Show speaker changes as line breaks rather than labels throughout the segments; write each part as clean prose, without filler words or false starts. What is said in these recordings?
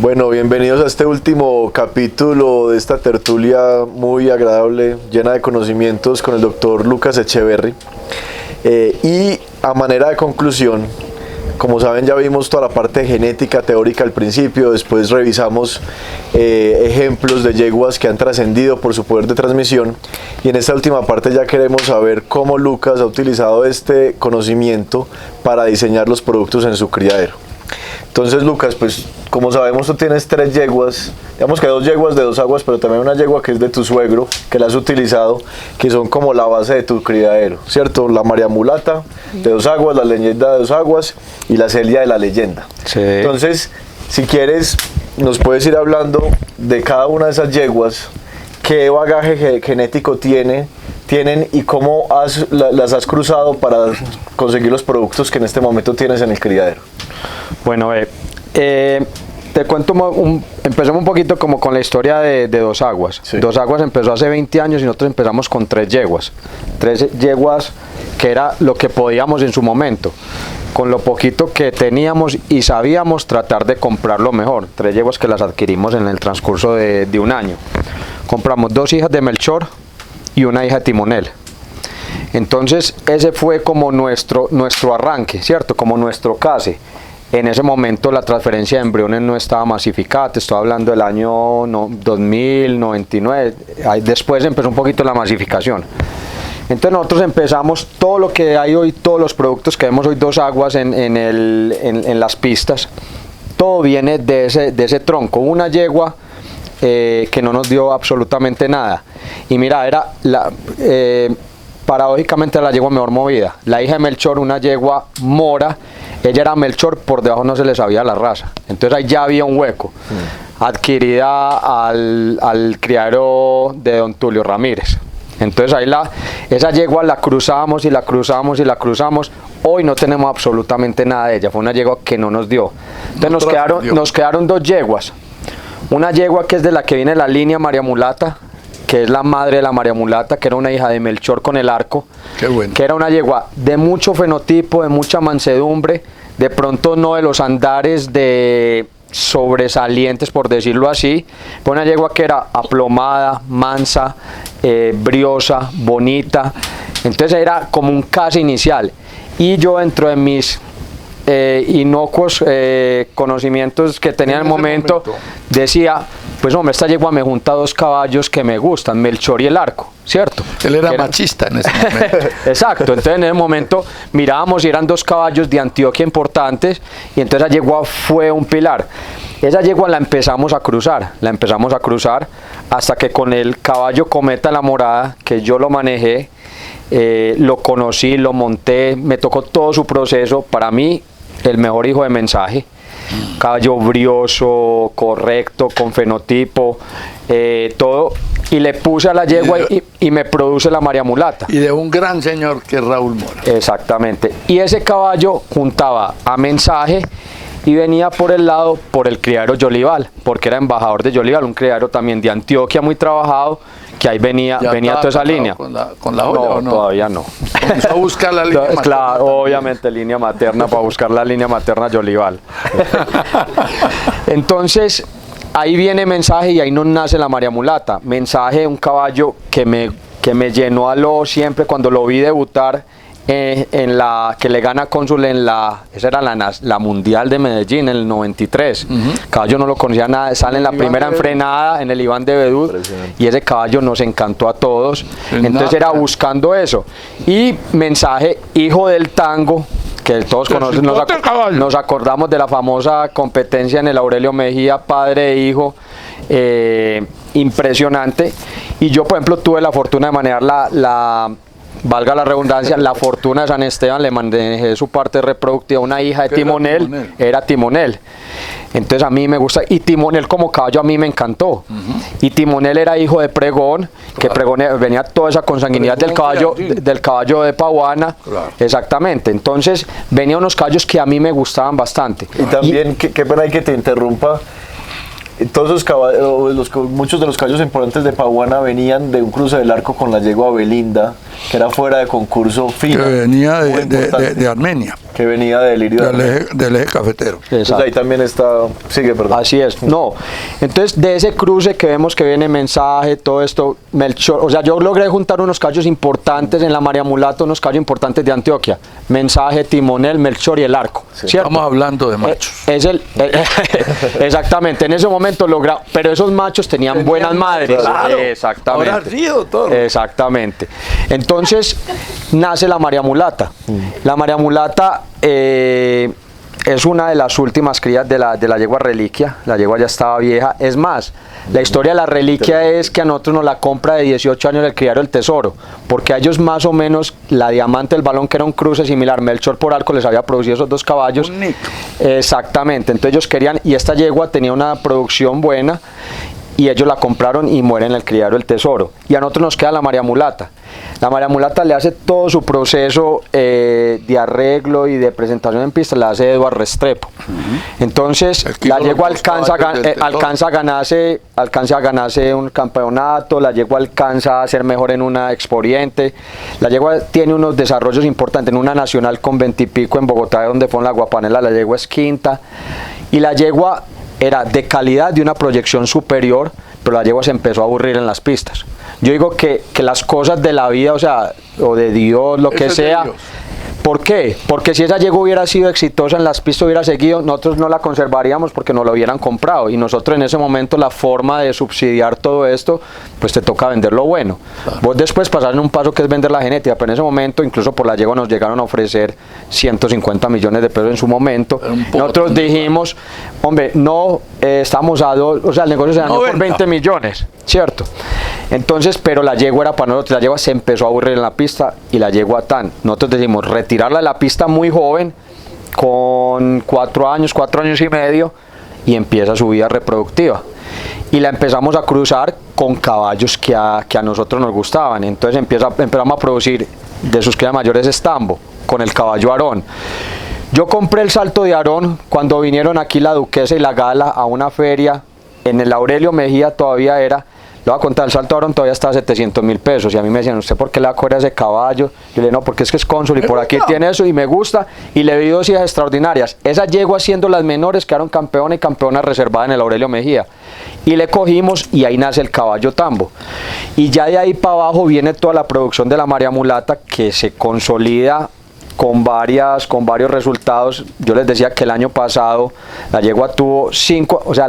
Bueno, bienvenidos a este último capítulo de esta tertulia muy agradable, llena de conocimientos con el doctor Lucas Echeverry. Y a manera de conclusión, como saben, ya vimos toda la parte genética teórica al principio, después revisamos ejemplos de yeguas que han trascendido por su poder de transmisión, y en esta última parte ya queremos saber cómo Lucas ha utilizado este conocimiento para diseñar los productos en su criadero. Entonces, Lucas, pues como sabemos, tú tienes 3 yeguas, digamos que 2 yeguas de 2 aguas, pero también una yegua que es de tu suegro, que la has utilizado, que son como la base de tu criadero, ¿cierto? La María Mulata de 2 aguas, la Leyenda de 2 aguas y la Celia de la Leyenda. Sí. Entonces, si quieres, nos puedes ir hablando de cada una de esas yeguas, qué bagaje genético tienen y cómo las has cruzado para conseguir los productos que en este momento tienes en el criadero.
Bueno, te cuento, empezamos un poquito como con la historia de 2 aguas. Sí. 2 aguas empezó hace 20 años y nosotros empezamos con 3 yeguas. 3 yeguas que era lo que podíamos en su momento. Con lo poquito que teníamos y sabíamos, tratar de comprar lo mejor. 3 yeguas que las adquirimos en el transcurso de un año. Compramos 2 hijas de Melchor y una hija de Timonel. Entonces ese fue como nuestro arranque, ¿cierto? Como nuestro case. En ese momento la transferencia de embriones no estaba masificada, te estoy hablando del año 2000, 99, después empezó un poquito la masificación. Entonces nosotros empezamos todo lo que hay hoy, todos los productos que vemos hoy 2 aguas en las pistas, todo viene de ese tronco, una yegua que no nos dio absolutamente nada. Y mira, era paradójicamente la yegua mejor movida, la hija de Melchor, una yegua mora. Ella era Melchor, por debajo no se le sabía la raza. Entonces ahí ya había un hueco. Adquirida al criadero de don Tulio Ramírez. Entonces ahí esa yegua la cruzamos y la cruzamos y la cruzamos. Hoy no tenemos absolutamente nada de ella. Fue una yegua que no nos dio. Entonces nos quedaron 2 yeguas. Una yegua que es de la que viene la línea María Mulata, que es la madre de la María Mulata, que era una hija de Melchor con el arco. Qué bueno. Que era una yegua de mucho fenotipo, de mucha mansedumbre, de pronto no de los andares de sobresalientes, por decirlo así. Fue una yegua que era aplomada, mansa, briosa, bonita. Entonces era como un case inicial. Y yo, dentro de mis inocuos conocimientos que tenía en el momento, decía, pues hombre, esta yegua me junta 2 caballos que me gustan, Melchor y el arco, ¿cierto?
Él era machista en ese momento.
Exacto, entonces en ese momento mirábamos y eran 2 caballos de Antioquia importantes, y entonces esa yegua fue un pilar. Esa yegua la empezamos a cruzar hasta que con el caballo Cometa La Morada, que yo lo manejé, lo conocí, lo monté, me tocó todo su proceso. Para mí, el mejor hijo de Mensaje. Caballo brioso, correcto, con fenotipo, todo, y le puse a la yegua y me produce la María Mulata.
Y de un gran señor que es Raúl Mora.
Exactamente, y ese caballo juntaba a Mensaje y venía por el criadero Yolival, porque era embajador de Yolival, un criadero también de Antioquia muy trabajado, que ahí venía toda esa línea.
¿Con la joya o no?
Todavía no.
Comenzó a buscar la línea materna.
Claro, obviamente línea materna, para buscar la línea materna Yolival. Entonces, ahí viene Mensaje y ahí nos nace la María Mulata. Mensaje, un caballo que me llenó siempre cuando lo vi debutar, que le gana Cónsul esa era la Mundial de Medellín en el 93. Caballo no lo conocía nada, sale en la primera enfrenada en el Iván de Bedú, y ese caballo nos encantó a todos. Entonces era buscando eso. Y Mensaje, hijo del tango, que todos conocen, nos acordamos de la famosa competencia en el Aurelio Mejía, padre e hijo, impresionante. Y yo, por ejemplo, tuve la fortuna de manejar valga la redundancia, la fortuna de San Esteban, le manejé su parte reproductiva, una hija de Timonel, era Timonel. Entonces a mí me gusta, y Timonel como caballo a mí me encantó. Y Timonel era hijo de Pregón, que Pregón venía toda esa consanguinidad del caballo de Paguana. Exactamente. Entonces venían unos caballos que a mí me gustaban bastante.
Y también, qué pena que te interrumpa, todos esos caballos, muchos de los caballos importantes de Paguana venían de un cruce del arco con la yegua Belinda, que era fuera de concurso fina.
Que venía
muy importante,
de Armenia,
que venía del Lirio de Armenia.
del eje cafetero.
Entonces ahí también está, sigue, perdón.
Así es, no. Entonces, de ese cruce que vemos que viene Mensaje, todo esto, Melchor, o sea, yo logré juntar unos caballos importantes en la María Mulato, unos caballos importantes de Antioquia. Mensaje, Timonel, Melchor y el Arco.
Sí.
¿Cierto?
Estamos hablando de machos.
Exactamente, en ese momento logra, pero esos machos tenían buenas madres.
Claro.
Exactamente.
Ahora sí, doctor.
Exactamente. Entonces nace la María Mulata. La María Mulata es una de las últimas crías de la yegua Reliquia. La yegua ya estaba vieja. Es más, la historia de la Reliquia es que a nosotros nos la compra de 18 años el criadero del Tesoro, porque a ellos más o menos la Diamante del Balón, que era un cruce similar, Melchor por Arco, les había producido esos dos caballos.
Un nick.
Exactamente. Entonces ellos querían, y esta yegua tenía una producción buena, y ellos la compraron y mueren en el criadero del Tesoro. Y a nosotros nos queda la María Mulata. La María Mulata le hace todo su proceso de arreglo y de presentación en pista, le hace Eduardo Restrepo. Entonces la yegua alcanza a ganarse un campeonato, la yegua alcanza a ser mejor en una Expo Oriente, la yegua tiene unos desarrollos importantes en una nacional con 20 y pico en Bogotá, donde fue en la Guapanela, la yegua es quinta, y la yegua era de calidad, de una proyección superior, pero la yegua se empezó a aburrir en las pistas. Yo digo que las cosas de la vida, o sea, o de Dios, lo que sea. ¿Por qué? Porque si esa yegua hubiera sido exitosa en las pistas, hubiera seguido, nosotros no la conservaríamos porque no la hubieran comprado. Y nosotros en ese momento la forma de subsidiar todo esto, pues te toca vender lo bueno. Claro. Vos después pasás en un paso que es vender la genética, pero en ese momento, incluso por la yegua nos llegaron a ofrecer 150 millones de pesos en su momento. Nosotros dijimos, hombre, no estamos a dos, o sea, el negocio se dañó por 20 millones, ¿cierto? Entonces, pero la yegua era para nosotros, la yegua se empezó a aburrir en la pista y la yegua nosotros decimos retirarla de la pista muy joven, con 4 años y medio, y empieza su vida reproductiva. Y la empezamos a cruzar con caballos que a nosotros nos gustaban. Entonces empezamos a producir de sus crías mayores estambo, con el caballo Aarón. Yo compré el salto de Aarón cuando vinieron aquí la Duquesa y la Gala a una feria, en el Aurelio Mejía todavía era. Le voy a contar, el salto Aarón todavía está a 700.000 pesos, y a mí me decían, ¿usted por qué le va a cobrar ese caballo? Yo le dije, no, porque es que es cónsul y por aquí tiene eso y me gusta, y le vi 2 hijas extraordinarias. Esas yeguas, siendo las menores, quedaron campeona y campeona reservada en el Aurelio Mejía, y le cogimos y ahí nace el caballo Tambo. Y ya de ahí para abajo viene toda la producción de la María Mulata, que se consolida con varios resultados. Yo les decía que el año pasado la yegua tuvo 5, o sea,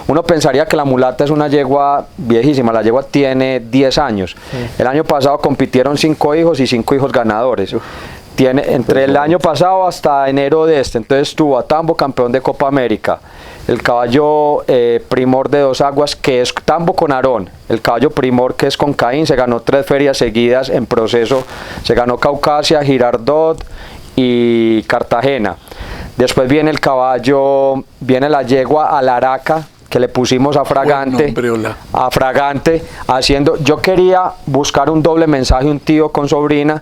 uno pensaría que la Mulata es una yegua viejísima, la yegua tiene 10 años. Sí. El año pasado compitieron 5 hijos y 5 hijos ganadores. Tiene entre el año pasado hasta enero de entonces tuvo a Tambo campeón de Copa América, el caballo Primor de 2 Aguas, que es Tambo con Aarón, el caballo Primor, que es con Caín, se ganó 3 ferias seguidas en proceso, se ganó Caucasia, Girardot y Cartagena. Después viene el caballo, viene la yegua Alaraca, que le pusimos a Fragante, haciendo, yo quería buscar un doble mensaje, un tío con sobrina,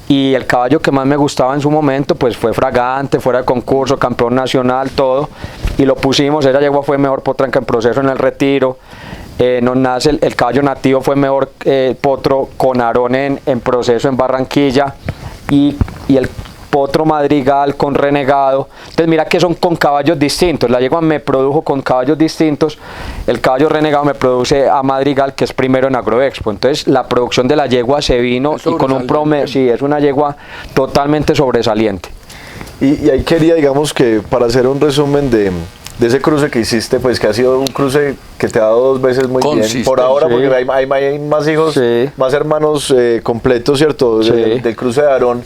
y el caballo que más me gustaba en su momento pues fue Fragante, fuera de concurso, campeón nacional, todo, y lo pusimos. Esa yegua fue mejor potranca en proceso en el retiro. Nos nace el caballo Nativo, fue mejor potro con Aarón en proceso en Barranquilla, y el Potro Madrigal con Renegado. Entonces mira que son con caballos distintos. La yegua me produjo con caballos distintos. El caballo Renegado me produce a Madrigal, que es primero en Agroexpo. Entonces la producción de la yegua se vino y con un promedio, sí, es una yegua totalmente sobresaliente.
Y ahí quería, digamos, que para hacer un resumen de ese cruce que hiciste, pues que ha sido un cruce que te ha dado 2 veces muy bien por ahora, sí, porque hay más hijos, sí, más hermanos completos, ¿cierto? Sí. Del cruce de Aarón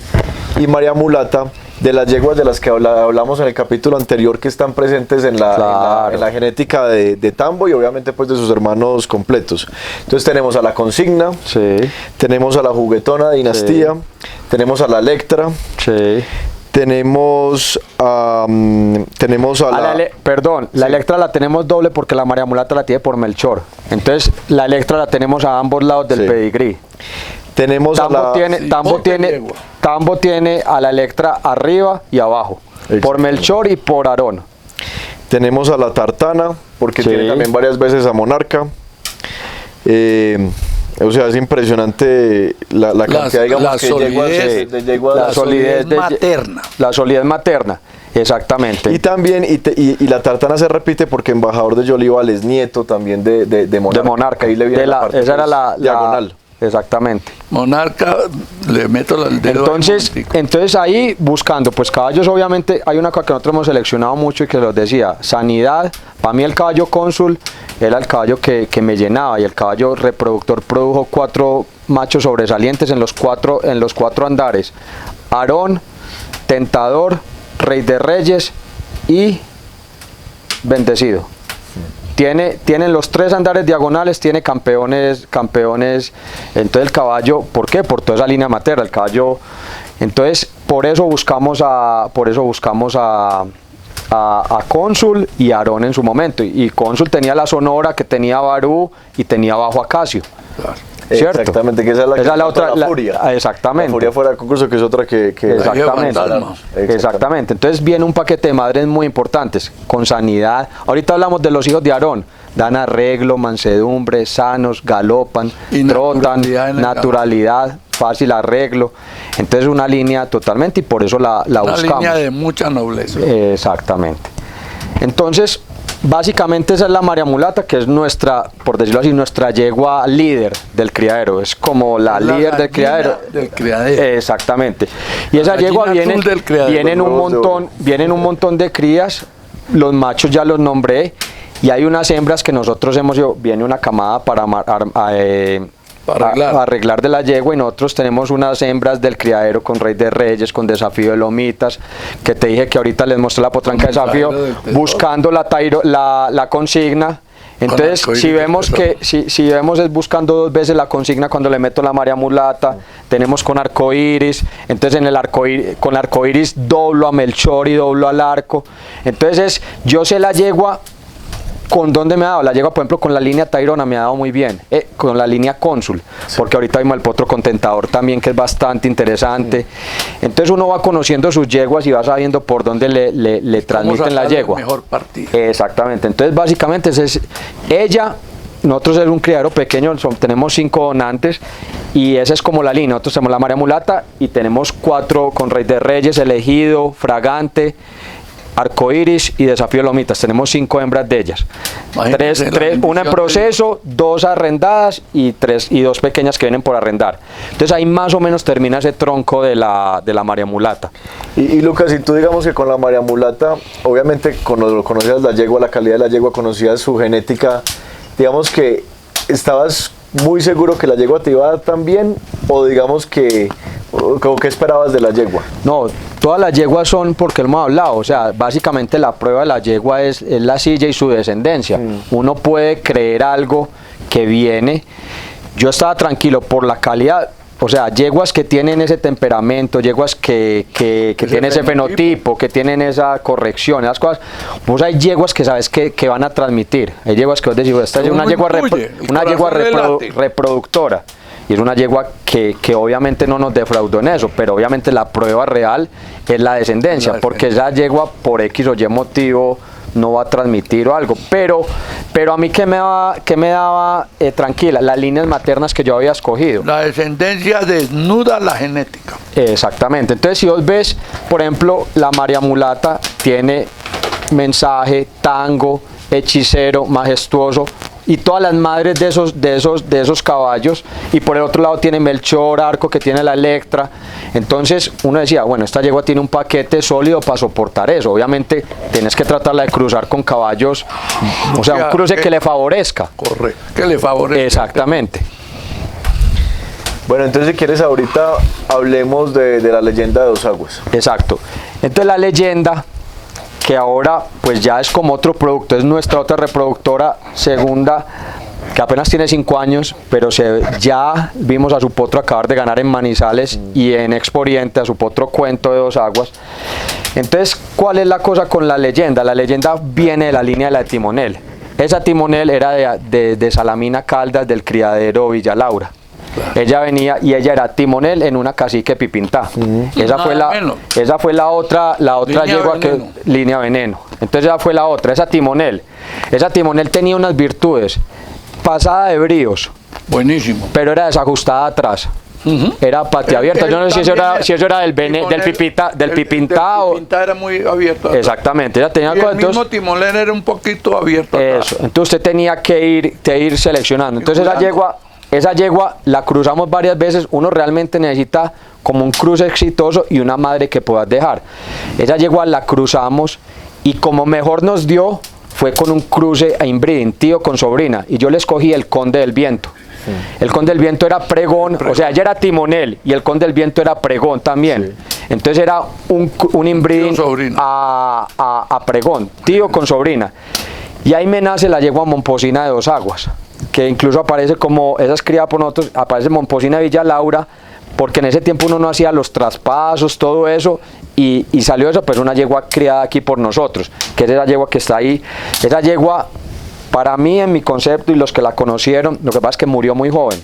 y María Mulata, de las yeguas de las que hablamos en el capítulo anterior, que están presentes en la genética de Tambo, y obviamente pues de sus hermanos completos. Entonces tenemos a la Consigna, sí, tenemos a la Juguetona Dinastía, sí, tenemos a la Electra, sí, tenemos a la
Electra la tenemos doble porque la María Mulata la tiene por Melchor. Entonces la Electra la tenemos a ambos lados del, sí, pedigrí.
Tenemos
Tambo tiene a la Electra arriba y abajo, por Melchor y por Aarón.
Tenemos a la Tartana, porque, sí, tiene también varias veces a Monarca. O sea, es impresionante la cantidad, digamos,
la
que
solidez,
de yeguas.
la solidez
materna.
La solidez materna, exactamente.
Y también, y la tartana se repite porque embajador de Yolival es nieto también de Monarca.
De Monarca.
Ahí le viene la parte,
esa era
pues,
la
diagonal.
Exactamente.
Monarca, le meto el dedo.
Entonces ahí buscando, pues caballos, obviamente hay una cosa que nosotros hemos seleccionado mucho y que los decía, sanidad. Para mí el caballo cónsul era el caballo que me llenaba, y el caballo reproductor produjo 4 machos sobresalientes en los cuatro andares: Aarón, Tentador, Rey de Reyes y Bendecido. Tienen los 3 andares diagonales, tiene campeones. Entonces el caballo, ¿por qué? Por toda esa línea materna, el caballo. Entonces por eso buscamos a Cónsul y Aarón en su momento. Y Cónsul tenía la Sonora, que tenía Barú y tenía Bajo Acacio.
Claro.
¿Cierto?
Exactamente, que esa es la
otra,
la Furia.
Exactamente.
La Furia fuera de concurso, que es otra que
Exactamente. Exactamente. Entonces viene un paquete de madres muy importantes, con sanidad. Ahorita hablamos de los hijos de Aarón. Dan arreglo, mansedumbre, sanos, galopan,
y
trotan, naturalidad, fácil arreglo. Entonces una línea totalmente, y por eso la buscamos.
Una línea de mucha nobleza.
Exactamente. Entonces, básicamente esa es la María Mulata, que es nuestra, por decirlo así, nuestra yegua líder del criadero. Es como la líder del criadero. Exactamente. Y esa yegua viene en un montón de crías. Los machos ya los nombré, y hay unas hembras que nosotros viene una camada para arreglar de la yegua, y nosotros tenemos unas hembras del criadero con Rey de Reyes, con Desafío de Lomitas, que te dije que ahorita les mostré la potranca de Desafío, buscando la consigna. Entonces, si vemos es buscando 2 veces la consigna cuando le meto la María Mulata. Tenemos con arcoíris, entonces con arcoíris doblo a Melchor y doblo al arco. Entonces yo sé la yegua con dónde me ha dado. La yegua, por ejemplo, con la línea Tairona me ha dado muy bien, con la línea Cónsul, porque ahorita vimos el potro con Tentador también, que es bastante interesante. Entonces uno va conociendo sus yeguas y va sabiendo por dónde le transmiten la yegua.
Mejor partido.
Exactamente. Entonces básicamente ella. Nosotros es un criadero pequeño, tenemos 5 donantes, y esa es como la línea. Nosotros tenemos la María Mulata y tenemos 4 con Rey de Reyes, Elegido, Fragante, Arcoíris y Desafío de Lomitas. Tenemos 5 hembras de ellas. Una en proceso, 2 arrendadas y 2 pequeñas que vienen por arrendar. Entonces ahí más o menos termina ese tronco de la María Mulata.
Y Lucas, si tú digamos que con la María Mulata, obviamente conocías la yegua, la calidad de la yegua, conocías su genética, digamos que estabas muy seguro que la yegua te iba a dar tan bien, o digamos que, como que esperabas de la yegua.
No, todas las yeguas son porque hemos hablado, o sea, básicamente la prueba de la yegua es la silla y su descendencia. Uno puede creer algo que viene. Yo estaba tranquilo por la calidad. O sea, yeguas que tienen ese temperamento, yeguas que tienen ese fenotipo, que tienen esa corrección, esas cosas. Pues hay yeguas que sabes que van a transmitir. Hay yeguas que vos decís, esta es una yegua reproductora. Y es una yegua que obviamente no nos defraudó en eso, pero obviamente la prueba real es la descendencia, porque esa yegua por X o Y motivo no va a transmitir o algo, pero a mí que me daba tranquila, las líneas maternas que yo había escogido.
La descendencia desnuda la genética.
Exactamente. Entonces, si vos ves, por ejemplo, la María Mulata tiene Mensaje, Tango, Hechicero, Majestuoso, y todas las madres de esos caballos, y por el otro lado tiene Melchor, Arco, que tiene la Electra. Entonces uno decía, bueno, esta yegua tiene un paquete sólido para soportar eso. Obviamente tienes que tratarla de cruzar con caballos, o sea, un cruce que le favorezca.
Correcto, que le favorezca.
Exactamente.
Bueno, entonces si quieres ahorita hablemos de la leyenda de Dos Aguas.
Exacto. Entonces la leyenda, que ahora pues ya es como otro producto, es nuestra otra reproductora segunda, que apenas tiene 5 años, pero ya vimos a su potro acabar de ganar en Manizales y en Expo Oriente, a su potro Cuento de Dos Aguas. Entonces, ¿cuál es la cosa con la leyenda? La leyenda viene de la línea de la de Timonel. Esa Timonel era de Salamina Caldas, del criadero Villa Laura. Claro. Ella venía y ella era Timonel en una cacique Pipintá. Esa fue la otra yegua que línea veneno. Entonces esa fue la otra, esa Timonel. Esa Timonel tenía unas virtudes: pasada de bríos,
Buenísimo.
pero era desajustada atrás. Era patia abierta. Yo no sé si eso era del pipintá
El pipintá era muy abierto.
Exactamente. Ella tenía
Y el
entonces,
mismo timonel era un poquito abierto.
eso. Entonces usted tenía que ir seleccionando. Entonces esa yegua la cruzamos varias veces. Uno realmente necesita como un cruce exitoso y una madre que puedas dejar. Esa yegua la cruzamos y como mejor nos dio fue con un cruce a inbreeding, tío con sobrina. Y yo le escogí el Conde del Viento. El Conde del Viento era pregón, o sea, ella era timonel y el Conde del Viento era pregón también. Entonces era un inbreeding a pregón, tío con sobrina. Y ahí me nace la yegua Momposina de Dos Aguas, que incluso aparece como, esa es criada por nosotros, aparece Momposina de Villa Laura, porque en ese tiempo uno no hacía los traspasos, todo eso, y salió eso, pero una yegua criada aquí por nosotros, que es esa yegua que está ahí. Esa yegua, para mí, en mi concepto y los que la conocieron, lo que pasa es que murió muy joven.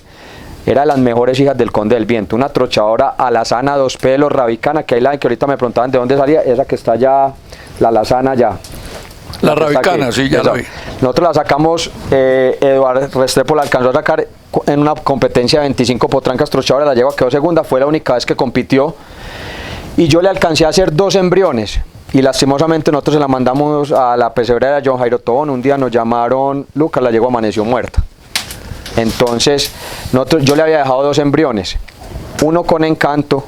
Era de las mejores hijas del Conde del Viento, una trochadora alazana, dos pelos, rabicana, que ahorita me preguntaban de dónde salía, esa que está allá, la alazana allá.
La rabicana, sí, ya la vi.
Nosotros la sacamos, Eduardo Restrepo la alcanzó a sacar en una competencia de 25 potrancas trochadoras, la yegua quedó segunda, fue la única vez que compitió. Y yo le alcancé a hacer 2 embriones. Y lastimosamente nosotros se la mandamos a la pesebrera de John Jairo Tobón. Un día nos llamaron, Lucas, la yegua amaneció muerta. Entonces, yo le había dejado 2 embriones. Uno con Encanto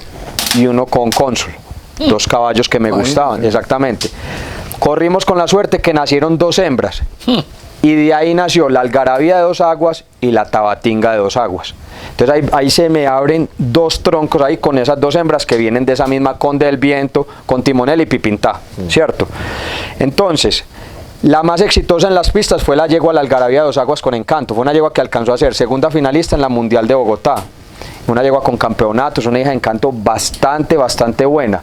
y uno con Cónsul. 2 caballos que me gustaban, exactamente. Corrimos con la suerte que nacieron 2 hembras. Y de ahí nació la Algarabía de Dos Aguas y la Tabatinga de Dos Aguas. Entonces ahí se me abren 2 troncos ahí con esas 2 hembras que vienen de esa misma Conde del Viento, con timonel y pipintá, ¿cierto? Entonces, la más exitosa en las pistas fue la yegua la Algarabía de Dos Aguas con Encanto. Fue una yegua que alcanzó a ser segunda finalista en la Mundial de Bogotá. Una yegua con campeonatos, una hija de Encanto bastante buena.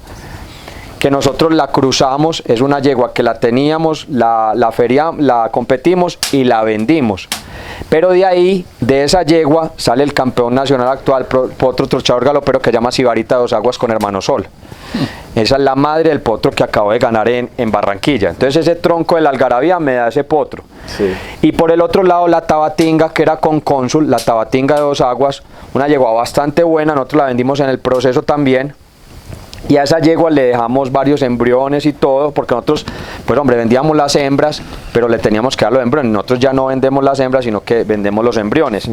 Que nosotros la cruzamos, es una yegua que la teníamos, la competimos y la vendimos. Pero de ahí, de esa yegua, sale el campeón nacional actual, potro trochador galopero que se llama Sibarita de Dos Aguas con Hermano Sol. Esa es la madre del potro que acabo de ganar en Barranquilla. Entonces ese tronco de la Algarabía me da ese potro. Sí. Y por el otro lado la Tabatinga, que era con Cónsul, la Tabatinga de Dos Aguas, una yegua bastante buena, nosotros la vendimos en el proceso también. Y a esa yegua le dejamos varios embriones y todo, porque nosotros, pues hombre, vendíamos las hembras, pero le teníamos que dar los embriones. Nosotros ya no vendemos las hembras, sino que vendemos los embriones.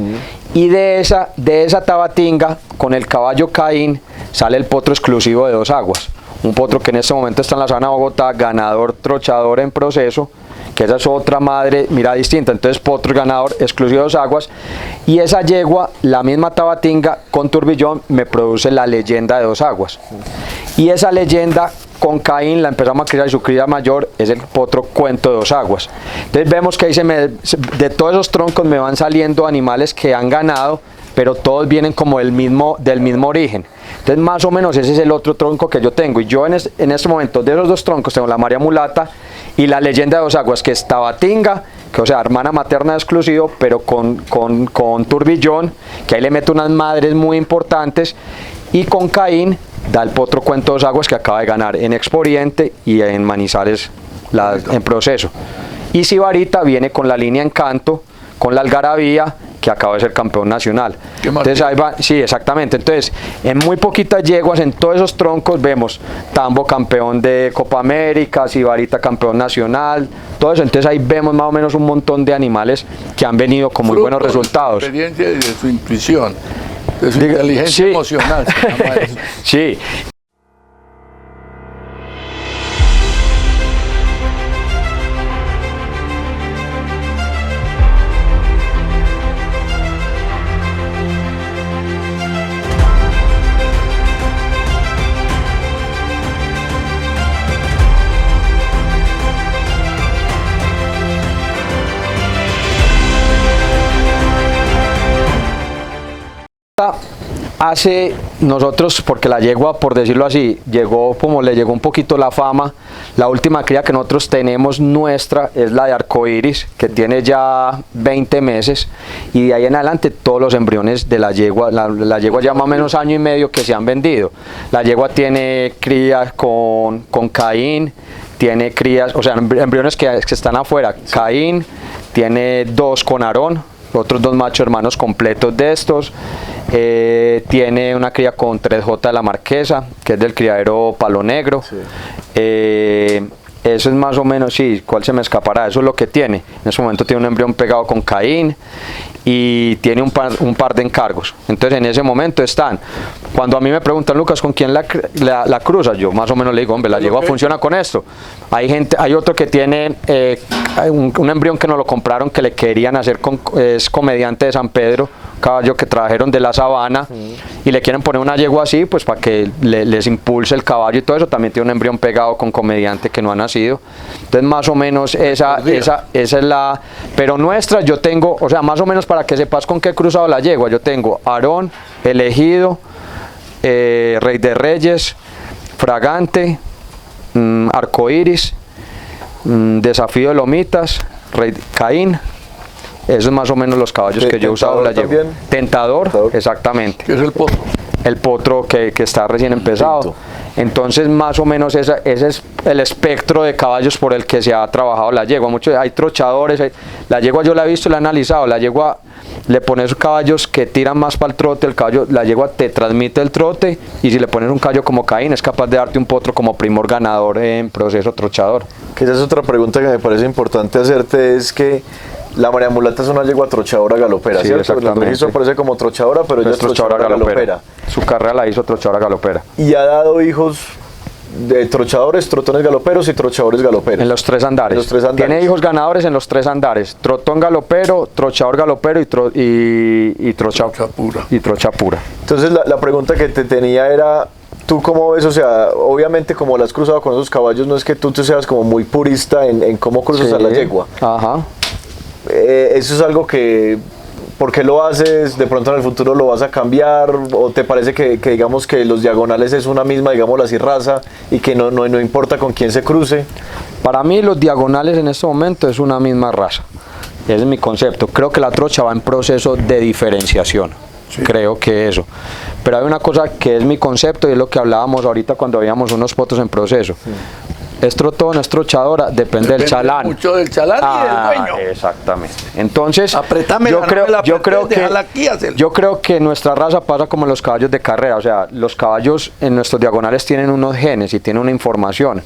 Y de esa Tabatinga, con el caballo Caín, sale el potro exclusivo de Dos Aguas. Un potro que en este momento está en la zona de Bogotá, ganador, trochador en proceso, que esa es otra madre, mira, distinta. Entonces potro ganador exclusivo de Dos Aguas. Y esa yegua, la misma Tabatinga con Turbillón, me produce la Leyenda de Dos Aguas. Y esa Leyenda con Caín la empezamos a criar y su cría mayor es el potro Cuento de Dos Aguas. Entonces vemos que ahí de todos esos troncos me van saliendo animales que han ganado, pero todos vienen como del mismo origen. Entonces más o menos ese es el otro tronco que yo tengo. Y yo en este momento de esos 2 troncos tengo la María Mulata y la Leyenda de Dos Aguas, que es Tabatinga, que o sea, hermana materna exclusivo, pero con Turbillón, que ahí le meto unas madres muy importantes, y con Caín da el potro Cuento de Dos Aguas que acaba de ganar en Expo Oriente y en Manizales en proceso. Y Sibarita viene con la línea Encanto, con la Algarabía, que acaba de ser campeón nacional. Entonces ahí va, sí, exactamente. Entonces, en muy poquitas yeguas, en todos esos troncos vemos Tambo campeón de Copa América, Sibarita campeón nacional, todo eso. Entonces ahí vemos más o menos un montón de animales que han venido con muy buenos resultados.
De su experiencia y de su intuición, de su inteligencia emocional. Se llama eso.
Sí. Hace nosotros, porque la yegua, por decirlo así, le llegó un poquito la fama. La última cría que nosotros tenemos nuestra es la de Arcoiris, que tiene ya 20 meses, y de ahí en adelante todos los embriones de la yegua, la yegua ya más o menos año y medio que se han vendido. La yegua tiene crías con Caín, tiene crías, o sea, embriones que están afuera. Caín, tiene 2 con Aarón, otros 2 machos hermanos completos de estos. Tiene una cría con 3J de la Marquesa, que es del criadero Palo Negro. Sí. Eso es más o menos, sí, ¿cuál se me escapará? Eso es lo que tiene. En ese momento tiene un embrión pegado con Caín y tiene un par de encargos. Entonces en ese momento están. Cuando a mí me preguntan, Lucas, ¿con quién la cruza? Yo más o menos le digo, hombre, la yegua funciona con esto. Hay otro que tiene un embrión que nos lo compraron, que le querían hacer, es Comediante de San Pedro, caballo que trajeron de la sabana, y le quieren poner una yegua así, pues para que les impulse el caballo y todo eso. También tiene un embrión pegado con Comediante que no ha nacido. Entonces más o menos esa es la... Pero nuestra, yo tengo, o sea, más o menos para que sepas con qué he cruzado la yegua, yo tengo Aarón, Elegido, Rey de Reyes, Fragante, Arcoiris, Desafío de Lomitas, Caín. Esos son más o menos los caballos que yo he usado la yegua. Tentador, exactamente.
¿Qué es el potro?
El potro que está recién empezado. Entonces más o menos ese es el espectro de caballos por el que se ha trabajado la yegua. Hay trochadores, la yegua yo la he visto y la he analizado. La yegua le pones caballos que tiran más para el trote, la yegua te transmite el trote, y si le pones un caballo como Caín es capaz de darte un potro como primor ganador en proceso trochador.
Que esa es otra pregunta que me parece importante hacerte, es que la María Mulata es una yegua trochadora galopera,
sí,
¿cierto? El registro aparece como trochadora, pero ella es trochadora galopera.
Su carrera la hizo trochadora galopera.
Y ha dado hijos de trochadores, trotones galoperos y trochadores galoperos.
En los 3 andares. Tiene hijos ganadores en los 3 andares. Trotón galopero, trochador galopero y trocha pura.
Entonces la pregunta que te tenía era, ¿tú cómo ves? O sea, obviamente como la has cruzado con esos caballos, no es que tú te seas como muy purista en cómo cruzas a la yegua.
Ajá.
Eso es algo que... ¿Por qué lo haces? ¿De pronto en el futuro lo vas a cambiar? ¿O te parece que digamos que los diagonales es una misma, digámoslo así, raza, y que no importa con quién se cruce?
Para mí los diagonales en este momento es una misma raza. Ese es mi concepto. Creo que la trocha va en proceso de diferenciación. Sí. Creo que eso. Pero hay una cosa que es mi concepto y es lo que hablábamos ahorita cuando veíamos unos potros en proceso. Sí. Es trotón, es trochadora, depende del chalán.
Mucho del chalán y del dueño.
Exactamente. Entonces,
apretame, yo
creo que nuestra raza pasa como los caballos de carrera. O sea, los caballos en nuestros diagonales tienen unos genes y tienen una información.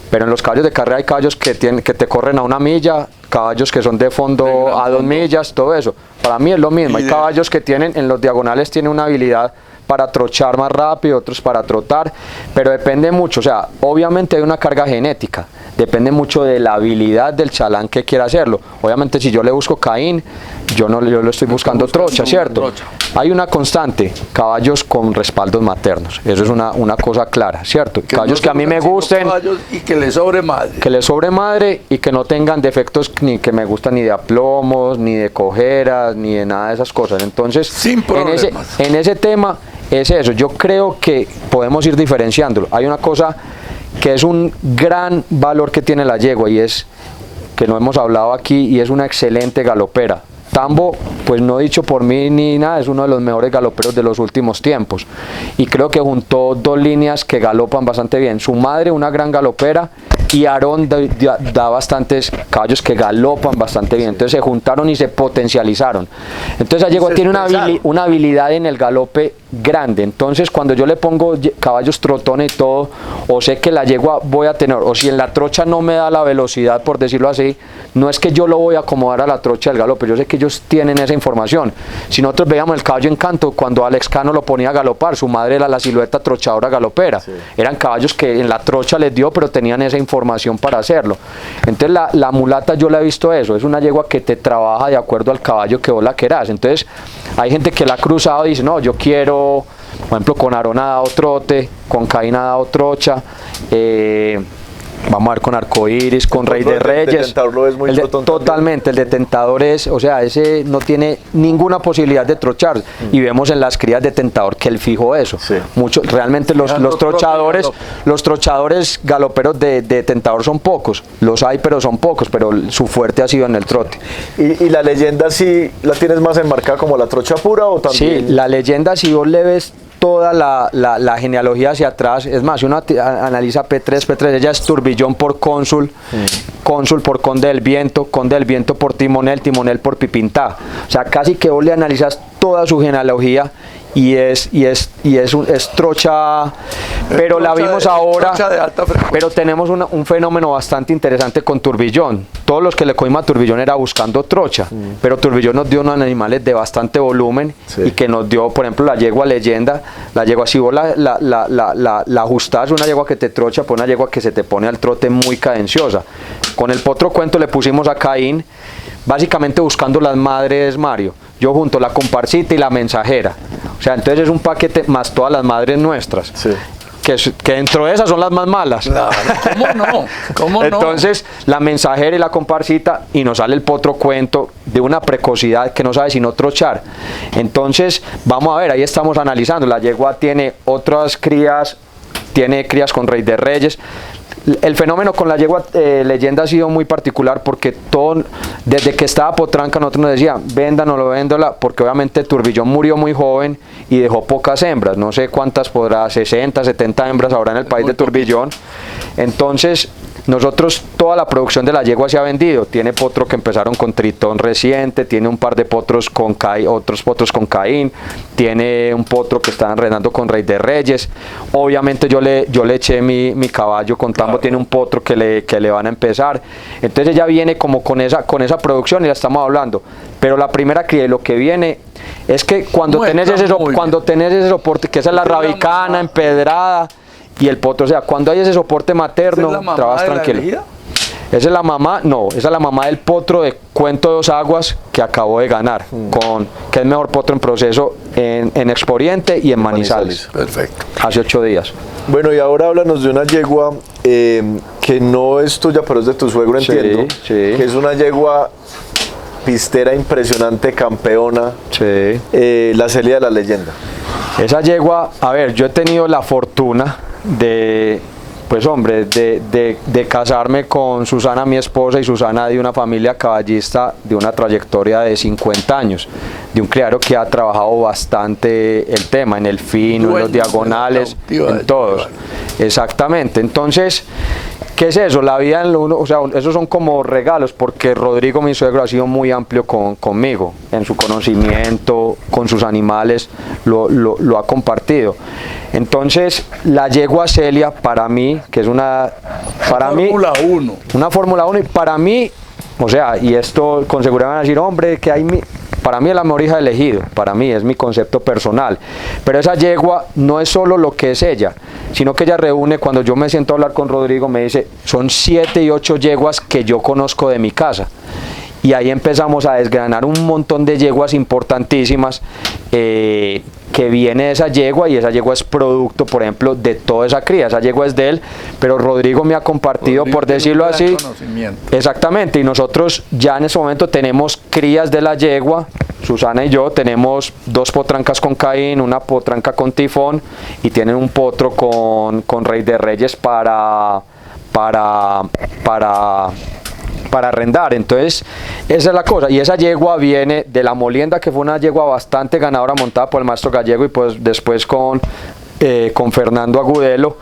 Pero en los caballos de carrera hay caballos que te corren a 1 milla, caballos que son de fondo a 2 millas, todo eso. Para mí es lo mismo. Hay caballos que en los diagonales tienen una habilidad para trochar más rápido, otros para trotar, pero depende mucho. O sea, obviamente hay una carga genética, depende mucho de la habilidad del chalán que quiera hacerlo. Obviamente si yo le busco Caín, yo lo estoy buscando trocha, ¿cierto? Hay una constante, caballos con respaldos maternos, eso es una cosa clara, ¿cierto? Caballos que a mí me gusten
y que le sobre madre.
Que le sobre madre y que no tengan defectos ni que me gustan ni de aplomos, ni de cojeras, ni de nada de esas cosas. Entonces,
sin problemas.
En ese tema es eso. Yo creo que podemos ir diferenciándolo. Hay una cosa que es un gran valor que tiene la yegua y es que no hemos hablado aquí, y es una excelente galopera. Tambo, pues no dicho por mí ni nada, es uno de los mejores galoperos de los últimos tiempos, y creo que juntó 2 líneas que galopan bastante bien. Su madre, una gran galopera, y Aarón da bastantes caballos que galopan bastante bien. Entonces se juntaron y se potencializaron. Entonces la yegua tiene una habilidad en el galope grande. Entonces cuando yo le pongo caballos trotones y todo, o sé que la yegua voy a tener, o si en la trocha no me da la velocidad, por decirlo así, no es que yo lo voy a acomodar a la trocha del galope, yo sé que ellos tienen esa información. Si nosotros veíamos el caballo Encanto, cuando Alex Cano lo ponía a galopar, su madre era la silueta trochadora galopera. Sí. Eran caballos que en la trocha les dio, pero tenían esa información para hacerlo. Entonces la mulata yo la he visto eso, es una yegua que te trabaja de acuerdo al caballo que vos la querás. Entonces hay gente que la ha cruzado y dice, no, yo quiero, por ejemplo, con Aarón ha dado trote, con Caín ha dado trocha, vamos a ver con Arcoiris, con Rey de Reyes. Totalmente, el de Tentador es, o sea, ese no tiene ninguna posibilidad de trochar. Y vemos en las crías de Tentador que él fijó eso. Sí. Realmente los trochadores galoperos de Tentador son pocos. Los hay, pero son pocos, pero su fuerte ha sido en el trote.
¿Y la leyenda sí la tienes más enmarcada como la trocha pura o también?
Sí, la leyenda, si vos le ves toda la genealogía hacia atrás. Es más, si uno analiza P3, ella es Turbillón por Cónsul, Cónsul por Conde del Viento por Timonel, Timonel por Pipintá. O sea, casi que vos le analizas toda su genealogía y es trocha, pero la vimos ahora,
trocha de alta frecuencia.
pero tenemos un fenómeno bastante interesante con Turbillón. Todos los que le cogimos a Turbillón era buscando trocha, pero Turbillón nos dio unos animales de bastante volumen, sí, y que nos dio, por ejemplo, la yegua Leyenda. La yegua, si vos la ajustás, una yegua que te trocha, por una yegua que se te pone al trote muy cadenciosa. Con el Potro Cuento le pusimos a Caín, básicamente buscando las madres, Mario. Yo junto la comparsita y la mensajera. O sea, entonces es un paquete más todas las madres nuestras.
Sí.
Que dentro de esas son las más malas.
Claro, ¿cómo no? ¿Cómo no?
Entonces, la mensajera y la comparsita, y nos sale el Potro Cuento de una precocidad que no sabe sino trochar. Entonces, vamos a ver, ahí estamos analizando. La yegua tiene otras crías, tiene crías con Rey de Reyes. El fenómeno con la yegua Leyenda ha sido muy particular porque todo, desde que estaba potranca, nosotros nos decían, véndanoslo, véndola, porque obviamente Turbillón murió muy joven y dejó pocas hembras, no sé cuántas podrá, 60, 70 hembras ahora en el país de Turbillón. Entonces, nosotros, toda la producción de la yegua se ha vendido. Tiene potro que empezaron con Tritón reciente, tiene un par de potros con Caín, otros potros con Caín, tiene un potro que estaban renando con Rey de Reyes. Obviamente yo le eché mi caballo con Tambo, tiene un potro que le van a empezar. Entonces ella viene como con esa producción y la estamos hablando. Pero la primera cría, lo que viene es que cuando tenés ese soporte, que esa es la rabicana, empedrada, y el potro, o sea, cuando hay ese soporte materno, trabajas tranquilo. Esa es la mamá, no, esa es la mamá del potro de Cuento de Dos Aguas que acabó de ganar, que es mejor potro en proceso en Expo Oriente y en Manizales.
Perfecto.
Hace 8 días.
Bueno, y ahora háblanos de una yegua que no es tuya, pero es de tu suegro, entiendo.
Sí.
Que es una yegua pistera impresionante, campeona.
Sí.
La Celia de la Leyenda.
Esa yegua, a ver, yo he tenido la fortuna de casarme con Susana, mi esposa, y Susana de una familia caballista de una trayectoria de 50 años, de un criadero que ha trabajado bastante el tema, en el fino, en los diagonales, en todos. Exactamente, entonces, ¿qué es eso? La vida en lo uno, o sea, esos son como regalos, porque Rodrigo, mi suegro, ha sido muy amplio conmigo, en su conocimiento, con sus animales, lo ha compartido. Entonces, la yegua Celia, para mí, que es una Fórmula 1. Una Fórmula 1, y para mí, o sea, y esto con seguridad van a decir, hombre, que hay para mí es la mejor hija elegido, para mí es mi concepto personal, pero esa yegua no es solo lo que es ella, sino que ella reúne, cuando yo me siento a hablar con Rodrigo, me dice, son 7 y 8 yeguas que yo conozco de mi casa, y ahí empezamos a desgranar un montón de yeguas importantísimas, que viene de esa yegua, y esa yegua es producto, por ejemplo, de toda esa cría. Esa yegua es de él, pero Rodrigo me ha compartido, por decirlo así, exactamente, y nosotros ya en ese momento tenemos crías de la yegua. Susana y yo tenemos 2 potrancas con Caín, una potranca con Tifón, y tienen un potro con Rey de Reyes para arrendar. Entonces, esa es la cosa, y esa yegua viene de la Molienda, que fue una yegua bastante ganadora, montada por el maestro Gallego, y pues después con Fernando Agudelo.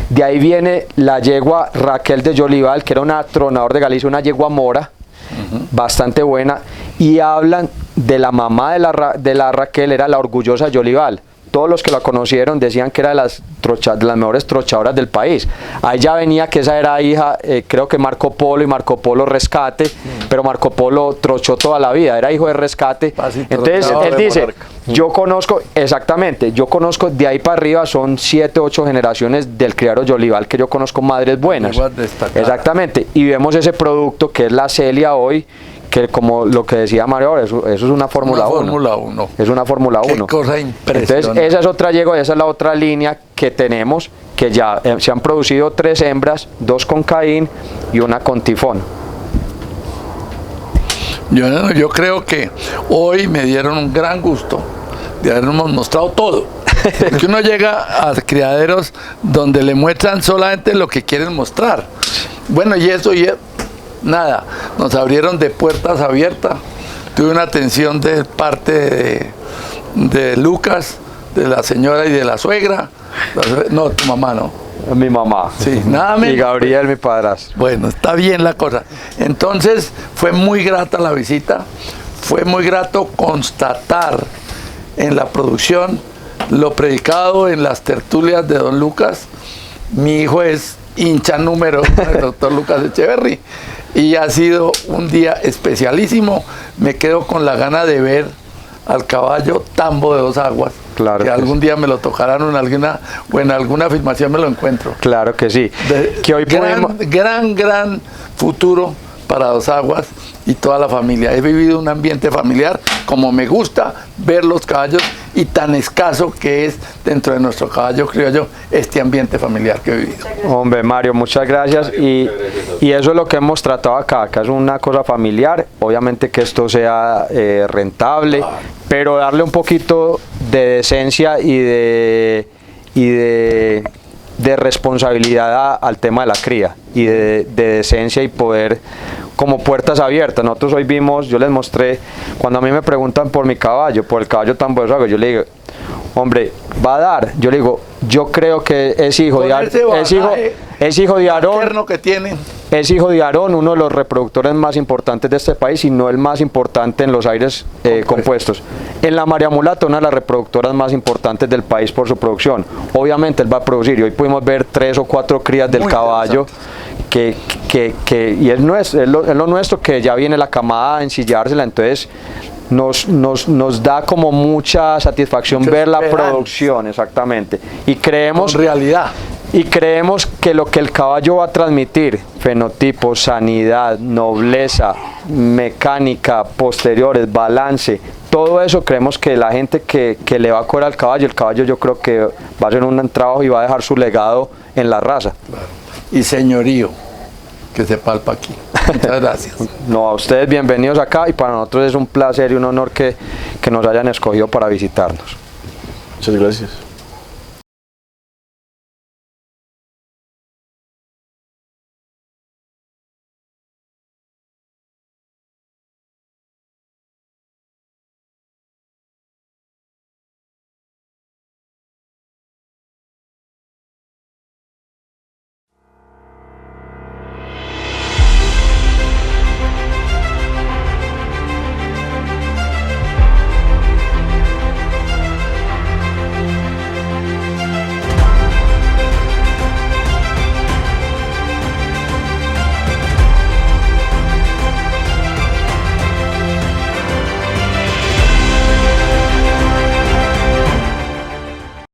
De ahí viene la yegua Raquel de Yolival, que era una tronador de Galicia, una yegua mora, bastante buena, y hablan de la mamá de la Raquel, era la orgullosa Yolival. Todos los que la conocieron decían que era de las mejores trochadoras del país. Ahí ya venía que esa era hija, creo que Marco Polo, y Marco Polo Rescate, pero Marco Polo trochó toda la vida, era hijo de Rescate. Entonces él dice, yo conozco, exactamente, yo conozco de ahí para arriba, son 7, 8 generaciones del criadero Yolival que yo conozco, madres buenas. Exactamente, y vemos ese producto que es la Celia hoy, que como lo que decía Mario, eso es una Fórmula 1. Es una Fórmula 1.
Qué cosa impresionante.
Entonces, esa es otra yegua, esa es la otra línea que tenemos, que ya se han producido 3 hembras, 2 con Caín y una con Tifón.
Yo creo que hoy me dieron un gran gusto de habernos mostrado todo. Porque uno llega a criaderos donde le muestran solamente lo que quieren mostrar. Bueno, y eso, nada, nos abrieron de puertas abiertas. Tuve una atención de parte de Lucas de la señora y de la suegra. No, tu mamá no.
Mi mamá.
Sí, nada menos.
Y Gabriel, mi padrastro.
Bueno, está bien la cosa. Entonces, fue muy grata la visita, fue muy grato constatar en la producción lo predicado en las tertulias de don Lucas. Mi hijo es hincha número uno del doctor Lucas Echeverry y ha sido un día especialísimo. Me quedo con la gana de ver al caballo Tambo de Dos Aguas.
Claro
que
que
algún día me lo tocarán en alguna filmación me lo encuentro.
Claro que sí. Que hoy
gran futuro para Dos Aguas y toda la familia. He vivido un ambiente familiar como me gusta ver los caballos y tan escaso que es dentro de nuestro caballo criollo este ambiente familiar que he vivido.
Hombre, Mario, muchas gracias. Y eso es lo que hemos tratado acá, que es una cosa familiar. Obviamente que esto sea rentable, pero darle un poquito de decencia y de responsabilidad al tema de la cría y de decencia y poder como puertas abiertas. Nosotros hoy vimos, yo les mostré, cuando a mí me preguntan por mi caballo, por el caballo Tambo de Dos Aguas, yo le digo, hombre, va a dar. Yo le digo, yo creo que es hijo de Aarón,
que tiene.
es hijo de Aarón, uno de los reproductores más importantes de este país y no el más importante en los aires compuestos. En la María Mulata, una de las reproductoras más importantes del país por su producción. Obviamente él va a producir y hoy pudimos ver 3 o 4 crías del caballo y es lo nuestro, que ya viene la camada a ensillársela, entonces nos da como mucha satisfacción ver la producción, exactamente, y creemos que lo que el caballo va a transmitir, fenotipo, sanidad, nobleza, mecánica, posteriores, balance, todo eso, creemos que la gente que le va a correr al caballo, el caballo yo creo que va a hacer un trabajo y va a dejar su legado en la raza.
Claro. Y señorío que se palpa aquí. Muchas gracias.
No, a ustedes bienvenidos acá y para nosotros es un placer y un honor que nos hayan escogido para visitarnos.
Muchas gracias.